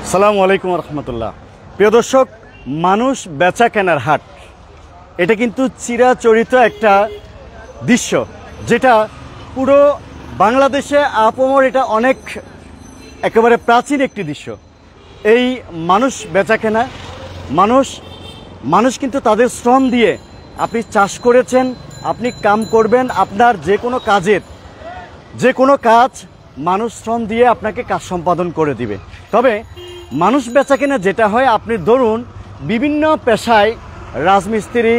আসসালামু আলাইকুম রহমতুল্লাহ। প্রিয় দর্শক, মানুষ বেচা কেনার হাট, এটা কিন্তু চিরাচরিত একটা দৃশ্য, যেটা পুরো বাংলাদেশে আপমর, এটা অনেক একেবারে প্রাচীন একটি দৃশ্য। এই মানুষ বেচা কেনা, মানুষ কিন্তু তাদের শ্রম দিয়ে, আপনি চাষ করেছেন, আপনি কাম করবেন, আপনার যে কোনো কাজ মানুষ শ্রম দিয়ে আপনাকে কাজ সম্পাদন করে দিবে। তবে মানুষ বেচা কেনা যেটা হয়, আপনি ধরুন বিভিন্ন পেশায়, রাজমিস্ত্রি,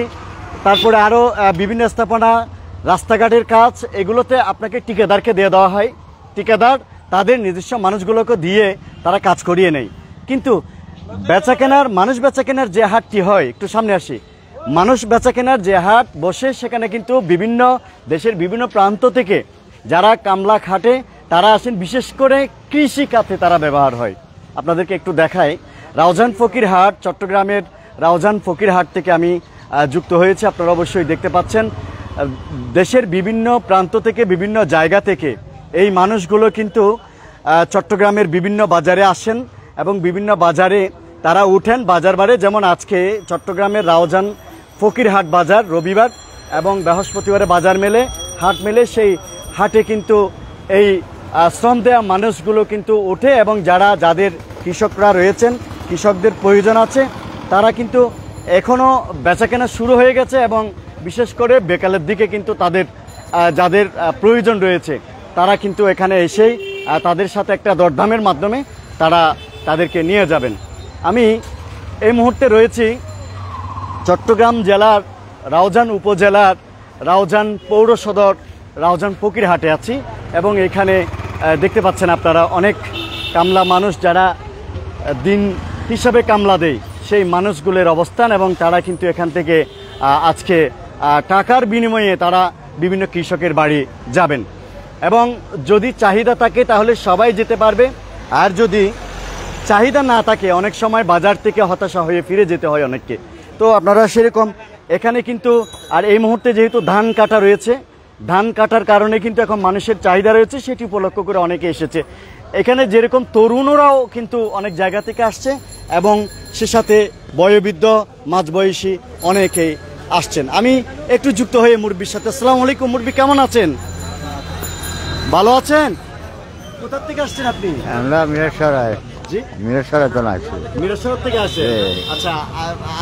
তারপরে আরও বিভিন্ন স্থাপনা, রাস্তাঘাটের কাজ, এগুলোতে আপনাকে ঠিকাদারকে দিয়ে দেওয়া হয়। ঠিকাদার তাদের নিজস্ব মানুষগুলোকে দিয়ে তারা কাজ করিয়ে নেয়। কিন্তু মানুষ বেচা কেনার যে হাটটি হয়, একটু সামনে আসি, মানুষ বেচা কেনার যে হাট বসে, সেখানে কিন্তু বিভিন্ন দেশের বিভিন্ন প্রান্ত থেকে যারা কামলা খাটে তারা আসেন, বিশেষ করে কৃষি খাতে তারা ব্যবহার হয়। আপনাদেরকে একটু দেখাই, রাউজান ফকির হাট, চট্টগ্রামের রাউজান ফকির হাট থেকে আমি যুক্ত হয়েছি। আপনারা অবশ্যই দেখতে পাচ্ছেন, দেশের বিভিন্ন প্রান্ত থেকে, বিভিন্ন জায়গা থেকে এই মানুষগুলো কিন্তু চট্টগ্রামের বিভিন্ন বাজারে আসেন এবং বিভিন্ন বাজারে তারা উঠেন। বারে যেমন আজকে চট্টগ্রামের রাউজান ফকির হাট বাজার রবিবার এবং বৃহস্পতিবারে হাট মেলে, সেই হাটে কিন্তু এই শ্রম দেওয়া মানুষগুলো কিন্তু ওঠে এবং যাদের কৃষকরা রয়েছেন, কৃষকদের প্রয়োজন আছে, তারা কিন্তু এখনও বেচাকেনা শুরু হয়ে গেছে এবং বিশেষ করে বিকালের দিকে কিন্তু যাদের প্রয়োজন রয়েছে তারা কিন্তু এখানে এসেই তাদের সাথে একটা দরদামের মাধ্যমে তাদেরকে নিয়ে যাবেন। আমি এই মুহূর্তে রয়েছি চট্টগ্রাম জেলার রাউজান উপজেলার রাউজান পৌর সদর রাউজান ফকির হাটে আছি এবং এখানে দেখতে পাচ্ছেন আপনারা অনেক কামলা মানুষ, যারা দিন হিসাবে কামলা দেয়, সেই মানুষগুলোর অবস্থান, এবং তারা কিন্তু এখান থেকে আজকে টাকার বিনিময়ে তারা বিভিন্ন কৃষকের বাড়ি যাবেন। এবং যদি চাহিদা থাকে তাহলে সবাই যেতে পারবে, আর যদি চাহিদা না থাকে অনেক সময় বাজার থেকে হতাশা হয়ে ফিরে যেতে হয় অনেককে। তো আপনারা সেরকম এখানে কিন্তু, আর এই মুহূর্তে যেহেতু ধান কাটা রয়েছে, ধান কাটার কারণে কিন্তু এখন মানুষের চাহিদা রয়েছে, সেটি উপলক্ষ করে অনেকে এসেছে এখানে। যেরকম তরুণরাও কিন্তু অনেক জায়গা থেকে আসছে এবং সে সাথে বয়োবৃদ্ধ, মাঝবয়সী অনেকেই আসছেন। আমি একটু যুক্ত হয়ে মুরব্বির সাথে। আসসালামু আলাইকুম মুরব্বি, কেমন আছেন? ভালো আছেন? কোথা থেকে আসছেন আপনি? আমরা মিরসরাই। জি, মিরসরাই তো আসছি। মিরসরাই থেকে আসে? আচ্ছা,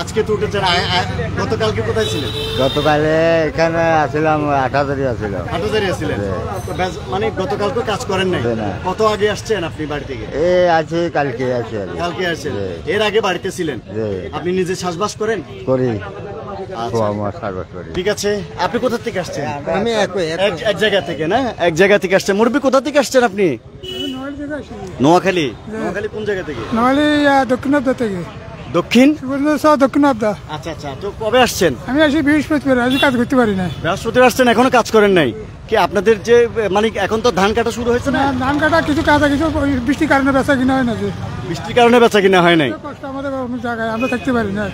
আজকে তো উঠেছেন। গতকালকে কোথায় ছিলেন? গতকালে এখানে আসছিলাম, হাটহাজারি আসছিলাম। হাটহাজারি আসছিলেন? মানে গতকালকে কাজ করেন নাই? কত আগে আসছেন আপনি বাড়ি থেকে? আছি, কালকে আছি। কালকে আসেন? এর আগে বাড়িতে ছিলেন? আপনি নিজে চাষবাস করেন? করি। ঠিক আছে, আপনি কোথা থেকে আসছেন? আমি এক জায়গা থেকে। না, এক জায়গা থেকে আসছেন। মুরব্বি, কোথা থেকে আসছেন আপনি? নোয়াখালী। নোয়াখালী কোন জায়গা থেকে? নোয়াখালী দক্ষিণাবদা থেকে। দক্ষিণ দক্ষিণাবদা। আচ্ছা আচ্ছা, তো কবে আসছেন? আমি আসি বৃহস্পতিবার, আজ কাজ করতে পারি না। বৃহস্পতিবার আসছেন, এখনো কাজ করেন নাই? কি আপনাদের যে মানে এখন তো ধান কাটা শুরু হয়েছে না? ধান কাটা কিছু কাজ, কিছু বৃষ্টির কারণে বেচা কিনা হয় না। বৃষ্টির কারণে বেচা কিনা হয় নাই? কষ্ট আমাদের অন্য জায়গায়, আমরা থাকতে পারি না,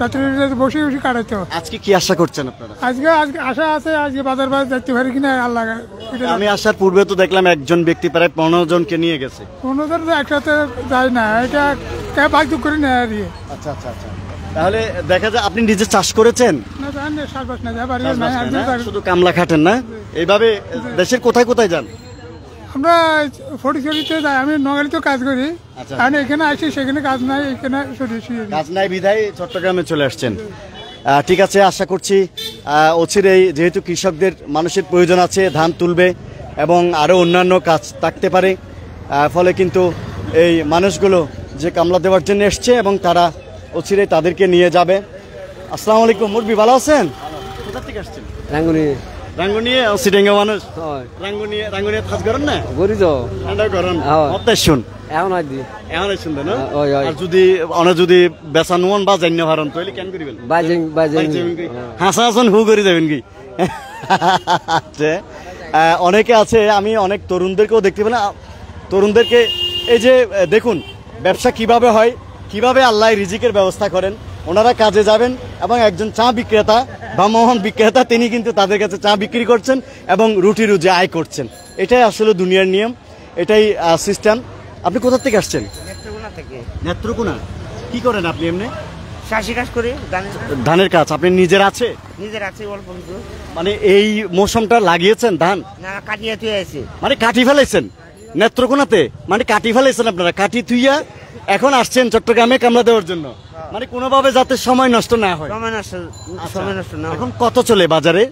রাত্রে বসে বসে কাটাইতে। আজকে কি আশা করছেন আপনারা? আজকে আশা আছে, আজকে বাজার যাইতে পারি কিনা আল্লাহ। আমি আসার পূর্বে তো দেখলাম একজন ব্যক্তি প্রায় 15 জনকে নিয়ে গেছে। 15 জন একসাথে যায় না, এটা ভাগ করে নেয় আর। আচ্ছা আচ্ছা আচ্ছা, তাহলে দেখা যায় আপনি নিজে চাষ করেছেন? শুধু কামলা খাটেন না? এইভাবে দেশের কোথায় কোথায় যান? আমরা ফটিকছড়িতে যাই, আমি নোয়াখালীতেও কাজ করি। কারণ এখানে আসি, সেখানে কাজ নাই, এখানে কাজ নাই বিধায় চট্টগ্রামে চলে আসছেন। ঠিক আছে, আশা করছি অচিরেই, যেহেতু কৃষকদের মানুষের প্রয়োজন আছে, ধান তুলবে এবং আরও অন্যান্য কাজ থাকতে পারে, ফলে কিন্তু এই মানুষগুলো যে কামলা দেওয়ার জন্য এসছে এবং তারা অচিরেই তাদেরকে নিয়ে যাবে। আসসালামু আলাইকুম মুরব্বি, ভালো আছেন? কোথা থেকে আসছেন? রাঙ্গুনিয়া। সিটেঙ্গা মানুষ? রাঙ্গুনিয়া কাজ করেন না? করি তো। করেন? শুন এখন শুনবেন না? আর যদি বেচা নুন বা জান্য ভারণ তাহলে কেন করিবেন? হাসা হাসন হু করে যাবেন কি? অনেকে আছে, আমি অনেক তরুণদেরকেও দেখতে পেলাম। তরুণদেরকে এই যে দেখুন ব্যবসা কিভাবে হয়, কিভাবে আল্লাহ রিজিকের ব্যবস্থা করেন। ওনারা কাজে যাবেন এবং একজন চা বিক্রেতা বা মোহন বিক্রেতা, তিনি কিন্তু তাদের কাছে চা বিক্রি করছেন এবং রুটি রুজি আয় করছেন। এটাই আসলে দুনিয়ার নিয়ম, এটাই সিস্টেম। আপনি কোথা থেকে আসছেন? নেত্রকোনা থেকে। নেত্রকোনা। কি করেন আপনি এমনি? চাষি কাজ করি, ধানের কাজ আপনি নিজের আছে? নিজের আছে অল্প কিছু। মানে এই মৌসুমটা লাগিয়েছেন ধান? না, কাটিয়ে তুই আছে। মানে কাটি ফেলাইছেন নেত্রকোনাতে? মানে কাটি ফেলাইছেন আপনারা, কাটি তুইয়া এখন আসছেন চট্টগ্রামে কামলা দেওয়ার জন্য, মানে কোনোভাবে যাতে সময় নষ্ট না হয়। সময় নষ্ট, সময় নষ্ট না। এখন কত চলে বাজারে?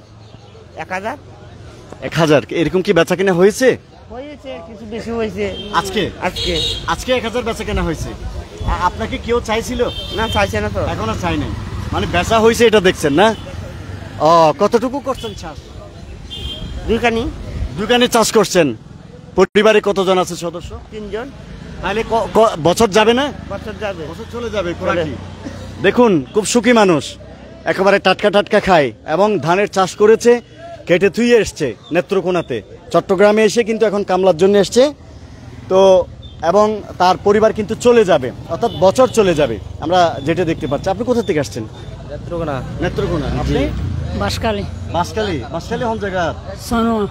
1000। 1000 এরকম কি বেচা কেনা হয়েছে? হয়েছে, কিছু বেশি হয়েছে। আজকে আজকে আজকে 1000 বেচা কেনা হয়েছে। আপনাকে কেউ চাইছিল? না, চাইছে না তো এখনো চাই নাই, মানে বেচা হয়েছে এটা দেখছেন না? ও, কতটুকু করছেন চাষ? 2 কানি। 2 কানি চাষ করছেন। পরিবারে কতজন আছে সদস্য? 3 জন। তাহলে বছর যাবে না? বছর যাবে, বছর চলে যাবে। দেখুন, খুব সুখী মানুষ, একেবারে টাটকা টাটকা খায় এবং ধানের চাষ করেছে, কেটে থুয়ে এসছে নেত্রকোনাতে, চট্টগ্রামে এসে কিন্তু এখন কামলার জন্য এসছে। তো এবং তার পরিবার কিন্তু চলে যাবে, অর্থাৎ বছর চলে যাবে, আমরা যেটা দেখতে পাচ্ছি। আপনি কোথা থেকে আসছেন? নেত্রকোনা। নেত্রকোনা। আপনি? বাসকালী। বাসকালী। বাসকালী হন জায়গা সোনুয়া।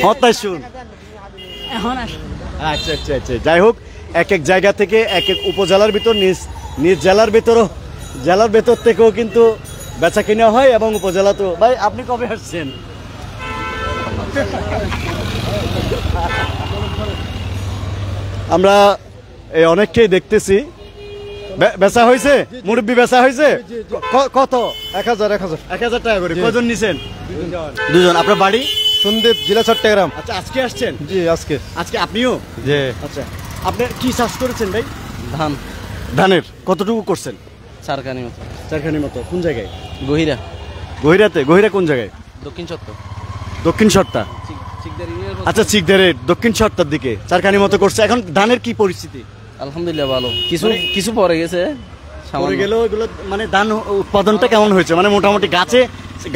হতাই শুন। এখন আস। আচ্ছা আচ্ছা আচ্ছা, যাই হোক, এক এক জায়গা থেকে এক এক উপজেলার ভিতর, নিজ নিজ জেলার ভিতরও, জেলার ভেতর থেকেও কিন্তু বেচা কিনা হয় এবং উপজেলা। তো ভাই, আপনি কবে আসছেন? আমরা অনেককেই দেখতেছি। বেচা হয়েছে? মুরব্বি বেচা হয়েছে? কত? 1000 টাকা করে। কজন নিছেন? 2 জন। আপনার বাড়ি? সন্দীপ, জেলা চট্টগ্রাম। আচ্ছা, আজকে আসছেন? জি, আজকে। আজকে আপনিও? জি। আচ্ছা, আপনি কি চাষ করেছেন ভাই? ধান। ধানের কতটুকু করছেন? 4 কানি মতো। 4 কানি মতো। কোন জায়গায়? গহিরা। গহিরাতে? গহিরা কোন জায়গায়? দক্ষিণ চত্বর। দক্ষিণ সট্টা। আচ্ছা, চিকদারের দক্ষিণ সট্টার দিকে 4 কানি মতো করছে। এখন ধানের কি পরিস্থিতি? আলহামদুলিল্লাহ ভালো, কিছু কিছু পরে গেছে। পরে গেলেও এগুলো মানে ধান উৎপাদনটা কেমন হয়েছে? মানে মোটামুটি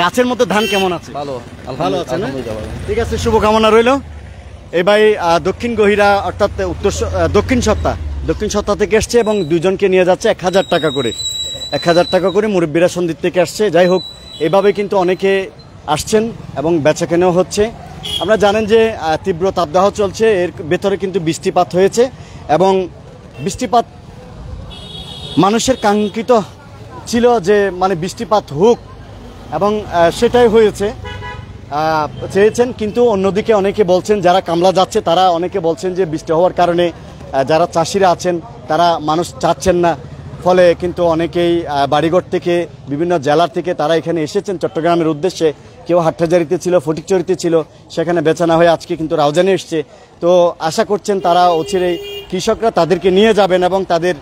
গাছের মধ্যে ধান কেমন আছে? ভালো, ভালো আছে না? আলহামদুলিল্লাহ। ঠিক আছে, শুভকামনা রইল। এই ভাই দক্ষিণ গহিরা, অর্থাৎ দক্ষিণ সত্তা থেকে এসছে এবং 2 জনকে নিয়ে যাচ্ছে 1000 টাকা করে। 1000 টাকা করে মুরব্বীরা সন্দ্বীপ থেকে আসছে। যাই হোক, এভাবে কিন্তু অনেকে আসছেন এবং বেচা কেনাও হচ্ছে। আমরা জানেন যে তীব্র তাপদাহ চলছে, এর ভেতরে কিন্তু বৃষ্টিপাত হয়েছে এবং বৃষ্টিপাত মানুষের কাঙ্ক্ষিত ছিল যে মানে বৃষ্টিপাত হোক, এবং সেটাই হয়েছে, চেয়েছেন। কিন্তু অন্যদিকে অনেকে বলছেন, যারা কামলা যাচ্ছে তারা অনেকে বলছেন যে বৃষ্টি হওয়ার কারণে যারা চাষিরা আছেন তারা মানুষ চাচ্ছেন না, ফলে কিন্তু অনেকেই বাড়িঘর থেকে, বিভিন্ন জেলার থেকে তারা এখানে এসেছেন চট্টগ্রামের উদ্দেশ্যে। কেউ হাটহাজারিতে ছিল, ফটিকচুরিতে ছিল, সেখানে বেচা না হয়ে আজকে কিন্তু রাউজানে এসছে। তো আশা করছেন তারা অচিরেই কৃষকরা তাদেরকে নিয়ে যাবেন এবং তাদের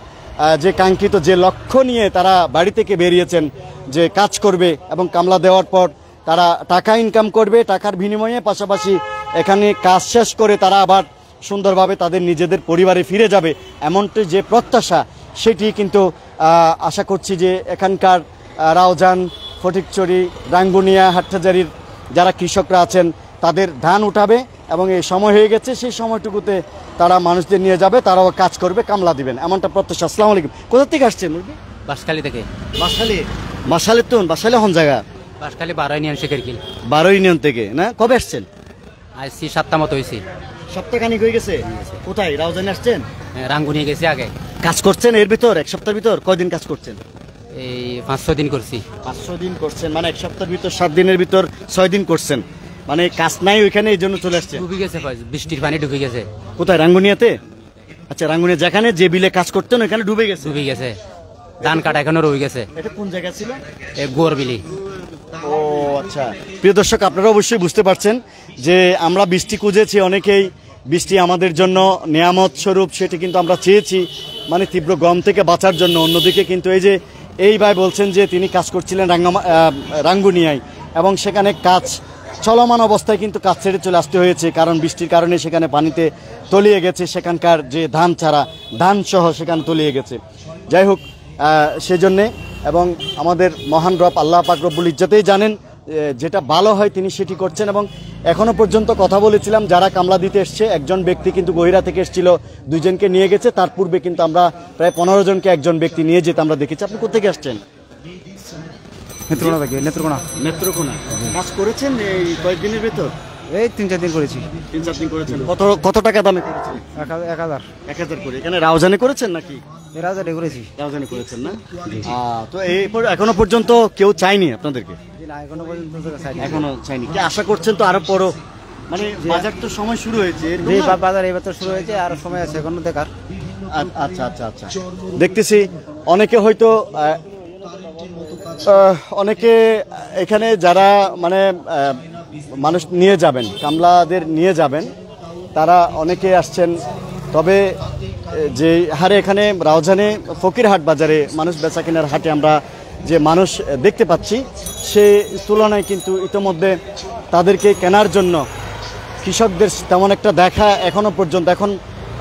যে কাঙ্ক্ষিত যে লক্ষ্য নিয়ে তারা বাড়ি থেকে বেরিয়েছেন, যে কাজ করবে এবং কামলা দেওয়ার পর তারা টাকা ইনকাম করবে, টাকার বিনিময়ে পাশাপাশি এখানে কাজ শেষ করে তারা আবার সুন্দরভাবে তাদের নিজেদের পরিবারে ফিরে যাবে, এমনটি যে প্রত্যাশা, সেটি কিন্তু আশা করছি যে এখানকার রাউজান, ফটিকচুরি, রাঙ্গুনিয়া, হাটহাজারির যারা কৃষকরা আছেন তাদের ধান উঠাবে এবং এই সময় হয়ে গেছে, সেই সময়টুকুতে তারা মানুষদের নিয়ে যাবে, তারাও কাজ করবে, কামলা দিবেন, এমনটা প্রত্যাশা। আসসালামু আলাইকুম। কোথা থেকে আসছেন মুরগি? বাসকালী থেকে। বাসালে তো বাসালে হন জায়গা? বাসকালী 12 ইউনিয়ন শেখেরকিল। 12 ইউনিয়ন থেকে না? কবে আসছেন? আসছি 7টা মতো হয়েছি। সপ্তাহখানিক হয়ে গেছে। কোথায়? রাউজানে আসছেন? রাঙ্গুনিয়ে গেছি আগে। কাজ করছেন এর ভিতর? 1 সপ্তাহের ভিতর কয়দিন কাজ করছেন? এই 5-6 দিন করছি। 5-6 দিন করছেন, মানে 1 সপ্তাহের ভিতর 7 দিনের ভিতর 6 দিন করছেন, মানে কাজ নাই ওইখানে, এই জন্য চলে আসছে। ডুবে গেছে, বৃষ্টির পানি ডুবে গেছে। কোথায়? রাঙ্গুনিয়াতে? আচ্ছা, রাঙ্গুনিয়া যেখানে যে বিলে কাজ করতেন ওইখানে ডুবে গেছে? ডুবে গেছে, ধান কাটা এখনো রয়ে গেছে। এটা কোন জায়গা ছিল? গোর বিলি। ও আচ্ছা, প্রিয় দর্শক, আপনারা অবশ্যই বুঝতে পারছেন যে আমরা বৃষ্টি খুঁজেছি, অনেকেই বৃষ্টি আমাদের জন্য নিয়ামত স্বরূপ, সেটি কিন্তু আমরা চেয়েছি মানে তীব্র গরম থেকে বাঁচার জন্য। অন্যদিকে কিন্তু এই ভাই বলছেন যে তিনি কাজ করছিলেন রাঙ্গুনিয়ায় এবং সেখানে কাজ চলমান অবস্থায় কিন্তু কাজ ছেড়ে চলে আসতে হয়েছে, কারণ বৃষ্টির কারণে সেখানে পানিতে তলিয়ে গেছে, সেখানকার যে ধান চারা, ধান সহ সেখানে তলিয়ে গেছে। যাই হোক, সেজন্যে এবং আমাদের মহান রব আল্লাহ পাক রব্বুল ইজ্জতেই জানেন যেটা ভালো হয় তিনি সেটি করছেন। এবং এখনো পর্যন্ত কথা বলেছিলাম, যারা কামলা দিতে এসছে, একজন ব্যক্তি কিন্তু গহিরা থেকে এসেছিল, 2 জনকে নিয়ে গেছে। তার পূর্বে কিন্তু আমরা প্রায় 15 জনকে একজন ব্যক্তি নিয়ে যেতে আমরা দেখেছি। আপনি কোথেকে আসছেন? নেত্রকোনা থেকে। নেত্রকোনা। নেত্রকোনা। কাজ করেছেন এই কয়েকদিনের ভেতর? এই 3-4 দিন করেছি। 3-4 দিন করেছেন। কত টাকা দামে করেছেন? 1000 1000 করে। এখানে রাউজানি করেছেন নাকি? রাউজানি করেছি। রাউজানি করেছেন না? তো এখনো পর্যন্ত কেউ চায়নি আপনাদেরকে? না, এখনো পর্যন্ত এখনো চাইনি। কি আশা করছেন তো আরো বড়, মানে বাজার তো সময় শুরু হয়েছে, এরকম না? বাজার এবার তো শুরু হয়েছে, আর সময় আছে এখনো দেখার। আচ্ছা আচ্ছা আচ্ছা, দেখতেছি অনেকে হয়তো অনেকে এখানে যারা মানে মানুষ নিয়ে যাবেন, কামলাদের নিয়ে যাবেন, তারা অনেকে আসছেন। তবে যে হারে এখানে রাউজানে ফকিরহাট বাজারে মানুষ বেচা কেনার হাটে আমরা যে মানুষ দেখতে পাচ্ছি, সে তুলনায় কিন্তু ইতোমধ্যে তাদেরকে কেনার জন্য কৃষকদের তেমন একটা দেখা এখনো পর্যন্ত,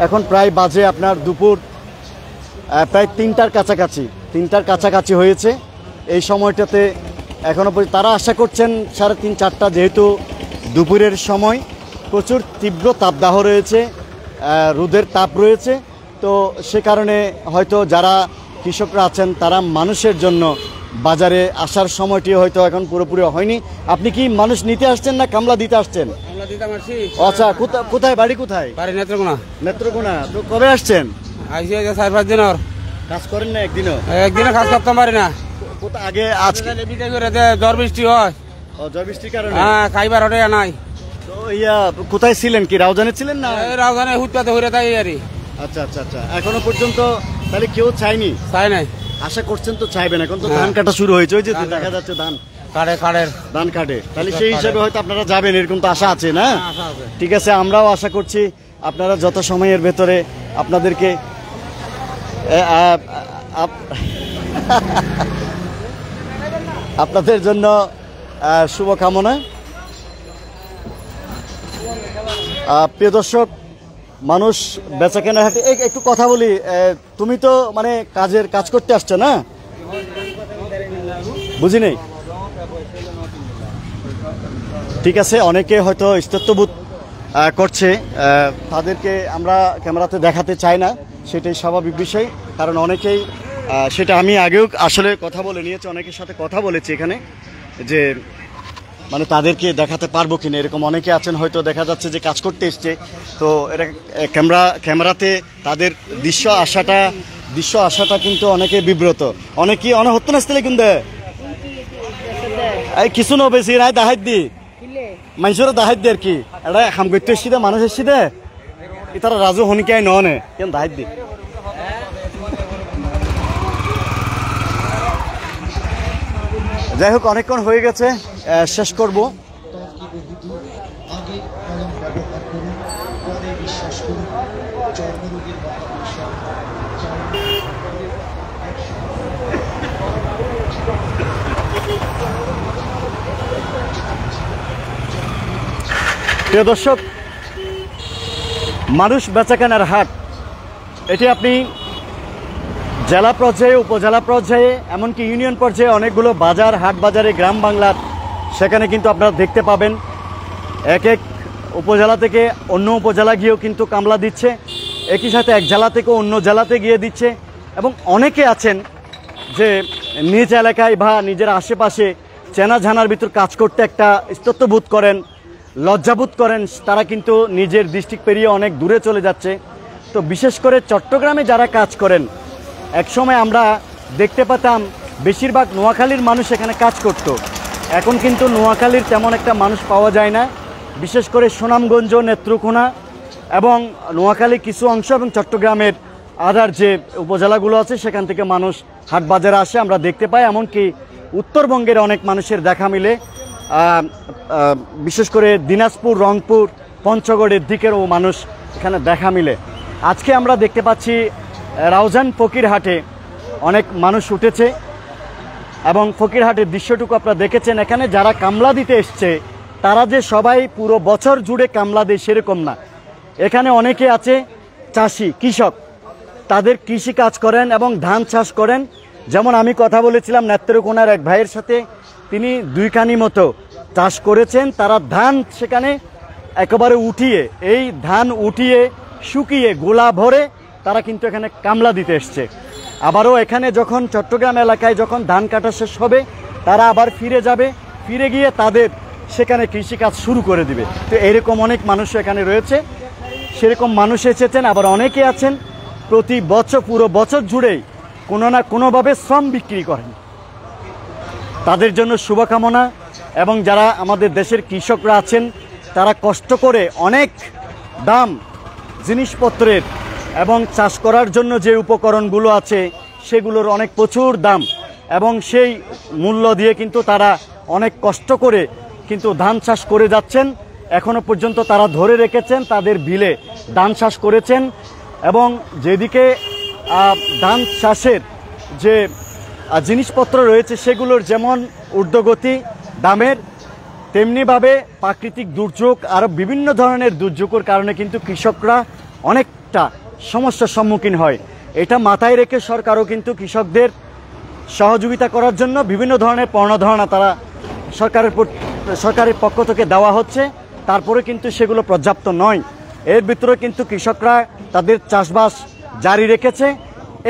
এখন প্রায় বাজে আপনার দুপুর প্রায় 3টার কাছাকাছি হয়েছে। এই সময়টাতে এখনো পর্যন্ত তারা আশা করছেন 3:30-4টা, যেহেতু দুপুরের সময় প্রচুর তীব্র তাপদাহ রয়েছে, রোদের তাপ রয়েছে, তো সে কারণে হয়তো যারা কৃষকরা আছেন তারা মানুষের জন্য বাজারে আসার সময়টি হয়তো এখন পুরোপুরি হয়নি। আপনি কি মানুষ নিতে আসছেন না কামলা দিতে আসছেন? আচ্ছা, কোথায় বাড়ি? কোথায় বাড়ি? নেত্রকোনা। নেত্রকোনা। তো কবে আসছেন? আইসি 4-5 দিন। কাজ করেন না একদিনও? একদিনে কাজ করতে পারি না। আগে আজকে ঝড় বৃষ্টি হয়, ঝড় বৃষ্টির কারণে খাইবার ওটা নাই। তো কোথায় ছিলেন? কি রাউজানে ছিলেন না? রাউজানে হুটপাতে হয়ে তাই আর। আচ্ছা আচ্ছা আচ্ছা, এখনো পর্যন্ত তাহলে কেউ চায়নি? চাই নাই। আশা করছেন তো চাইবেন। এখন তো ধান কাটা শুরু হয়েছে, ওই যে দেখা যাচ্ছে ধান কাটে, তাহলে সেই হিসাবে হয়তো আপনারা যাবেন, এরকম তো আশা আছে না? ঠিক আছে, আমরাও আশা করছি আপনারা যত সময়ের ভেতরে আপনাদেরকে আপনাদের জন্য শুভকামনা। প্রিয় দর্শক, মানুষ বেচা কেনার হাটে একটু কথা বলি। তুমি তো মানে কাজ করতে আসছো না? বুঝি নেই। ঠিক আছে, অনেকে হয়তো ইস্তত্ববোধ করছে, তাদেরকে আমরা ক্যামেরাতে দেখাতে চাই না, সেটাই স্বাভাবিক বিষয়। কারণ অনেকেই সেটা আমি আগেও আসলে কথা বলে নিয়েছি, অনেকের সাথে কথা বলেছি এখানে, যে মানে তাদেরকে দেখাতে পারবো কিনা, এরকম অনেকে আছেন হয়তো দেখা যাচ্ছে যে কাজ করতে এসছে, তো এটা ক্যামেরাতে তাদের দৃশ্য আসাটা কিন্তু অনেকে বিব্রত, অনেকেই অনেক হতো না আসলে কিন্তু কিছু ন বেশি নাই দাহাত দি মানুষের দাহাত দি আর কি, এটা হাম করতে এসছি মানুষ এসছি দে তারা রাজু হনিকায় নে কেন দাহাত দি। যাই হোক, অনেকক্ষণ হয়ে গেছে, শেষ করব। প্রিয় দর্শক, মানুষ বেচাকেনার হাট, এটি আপনি জেলা পর্যায়ে, উপজেলা পর্যায়ে, এমনকি ইউনিয়ন পর্যায়ে অনেকগুলো বাজার, হাট বাজারে, গ্রাম বাংলার, সেখানে কিন্তু আপনারা দেখতে পাবেন। এক উপজেলা থেকে অন্য উপজেলা গিয়েও কিন্তু কামলা দিচ্ছে, একই সাথে এক জেলা থেকে অন্য জেলাতে গিয়ে দিচ্ছে। এবং অনেকে আছেন যে নিজ এলাকায় বা নিজের আশেপাশে চেনা জানার ভিতর কাজ করতে একটা ইস্তত্ববোধ করেন, লজ্জাবোধ করেন, তারা কিন্তু নিজের ডিস্ট্রিক্ট পেরিয়ে অনেক দূরে চলে যাচ্ছে। তো বিশেষ করে চট্টগ্রামে যারা কাজ করেন, একসময় আমরা দেখতে পেতাম বেশিরভাগ নোয়াখালীর মানুষ এখানে কাজ করত, এখন কিন্তু নোয়াখালীর তেমন একটা মানুষ পাওয়া যায় না। বিশেষ করে সুনামগঞ্জ, নেত্রকোনা এবং নোয়াখালী কিছু অংশ এবং চট্টগ্রামের আদার যে উপজেলাগুলো আছে সেখান থেকে মানুষ হাট বাজারে আসে, আমরা দেখতে পাই। এমনকি উত্তরবঙ্গের অনেক মানুষের দেখা মিলে, বিশেষ করে দিনাজপুর, রংপুর, পঞ্চগড়ের দিকেরও মানুষ এখানে দেখা মিলে। আজকে আমরা দেখতে পাচ্ছি রাউজান ফকিরহাটে অনেক মানুষ উঠেছে এবং ফকিরহাটের দৃশ্যটুকু আপনারা দেখেছেন। এখানে যারা কামলা দিতে এসছে তারা যে সবাই পুরো বছর জুড়ে কামলা দেয় সেরকম না। এখানে অনেকে আছে চাষি, কৃষক, তাদের কৃষি কাজ করেন এবং ধান চাষ করেন। যেমন আমি কথা বলেছিলাম নেত্রকোনার এক ভাইয়ের সাথে, তিনি 2 কানি মতো চাষ করেছেন। তারা ধান সেখানে একেবারে উঠিয়ে, এই ধান উঠিয়ে শুকিয়ে গোলা ভরে তারা কিন্তু এখানে কামলা দিতে এসছে। আবারও এখানে যখন চট্টগ্রাম এলাকায় যখন ধান কাটা শেষ হবে, তারা আবার ফিরে যাবে, ফিরে গিয়ে তাদের সেখানে কৃষিকাজ শুরু করে দিবে। তো এরকম অনেক মানুষ এখানে রয়েছে, সেরকম মানুষ এসেছেন। আবার অনেকে আছেন প্রতি বছর পুরো বছর জুড়েই কোনো না কোনোভাবে শ্রম বিক্রি করেন। তাদের জন্য শুভকামনা। এবং যারা আমাদের দেশের কৃষকরা আছেন তারা কষ্ট করে অনেক দাম জিনিসপত্রের এবং চাষ করার জন্য যে উপকরণগুলো আছে সেগুলোর অনেক প্রচুর দাম, এবং সেই মূল্য দিয়ে কিন্তু তারা অনেক কষ্ট করে কিন্তু ধান চাষ করে যাচ্ছেন। এখনো পর্যন্ত তারা ধরে রেখেছেন, তাদের বিলে ধান চাষ করেছেন। এবং যেদিকে ধান চাষের যে জিনিসপত্র রয়েছে সেগুলোর যেমন ঊর্ধ্বগতি দামের, তেমনিভাবে প্রাকৃতিক দুর্যোগ আরও বিভিন্ন ধরনের দুর্যোগের কারণে কিন্তু কৃষকরা অনেকটা সমস্যার সম্মুখীন হয়। এটা মাথায় রেখে সরকারও কিন্তু কৃষকদের সহযোগিতা করার জন্য বিভিন্ন ধরনের পণ্যধারণা তারা সরকারের পক্ষ থেকে দেওয়া হচ্ছে। তারপরে কিন্তু সেগুলো পর্যাপ্ত নয়। এর ভিতরে কিন্তু কৃষকরা তাদের চাষবাস জারি রেখেছে।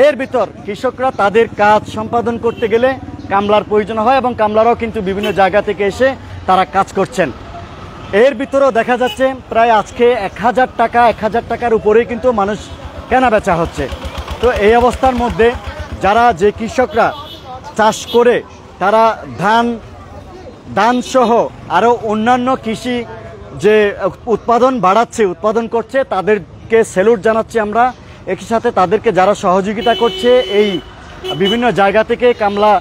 এর ভিতর কৃষকরা তাদের কাজ সম্পাদন করতে গেলে কামলার প্রয়োজন হয়, এবং কামলারাও কিন্তু বিভিন্ন জায়গা থেকে এসে তারা কাজ করছেন। এর ভিতরেও দেখা যাচ্ছে প্রায় আজকে 1000 টাকার উপরেই কিন্তু মানুষ কেনা বেচা হচ্ছে। তো এই অবস্থার মধ্যে যারা যে কৃষকরা চাষ করে তারা ধান সহ আরও অন্যান্য কৃষি যে উৎপাদন করছে তাদেরকে স্যালুট জানাচ্ছি আমরা। একই সাথে তাদেরকে যারা সহযোগিতা করছে এই বিভিন্ন জায়গা থেকে কামলা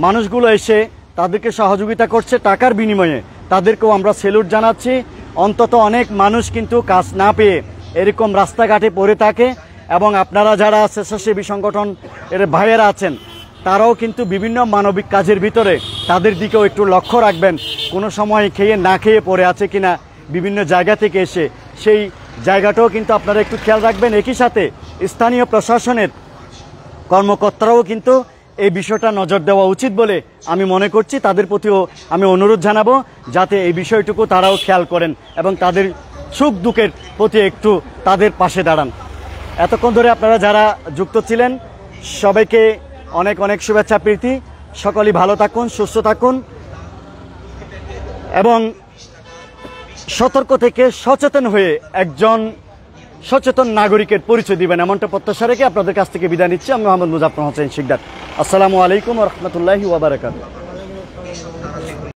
মানুষগুলো এসে তাদেরকে সহযোগিতা করছে টাকার বিনিময়ে, তাদেরকেও আমরা স্যালুট জানাচ্ছি। অন্তত অনেক মানুষ কিন্তু কাজ না পেয়ে এরকম রাস্তাঘাটে পড়ে থাকে, এবং আপনারা যারা স্বেচ্ছাসেবী সংগঠন এর ভাইয়েরা আছেন তারাও কিন্তু বিভিন্ন মানবিক কাজের ভিতরে তাদের দিকেও একটু লক্ষ্য রাখবেন। কোনো সময় খেয়ে না খেয়ে পড়ে আছে কিনা বিভিন্ন জায়গা থেকে এসে, সেই জায়গাটাও কিন্তু আপনারা একটু খেয়াল রাখবেন। একই সাথে স্থানীয় প্রশাসনের কর্মকর্তারাও কিন্তু এই বিষয়টা নজর দেওয়া উচিত বলে আমি মনে করছি। তাদের প্রতিও আমি অনুরোধ জানাবো যাতে এই বিষয়টুকু তারাও খেয়াল করেন এবং তাদের সুখ দুঃখের প্রতি একটু তাদের পাশে দাঁড়ান। এতক্ষণ ধরে আপনারা যারা যুক্ত ছিলেন সবাইকে অনেক অনেক শুভেচ্ছা প্রীতি। সকলেই ভালো থাকুন, সুস্থ থাকুন, এবং সতর্ক থেকে সচেতন হয়ে একজন সচেতন নাগরিকের পরিচয় দিবেন, এমনটা প্রত্যাশা রেখে আপনাদের কাছ থেকে বিদায় নিচ্ছি। আমি মোহাম্মদ মুজাফফর হোসেন শিকদার। আসসালামু আলাইকুম ওয়া রাহমাতুল্লাহি ওয়া বারাকাতুহু।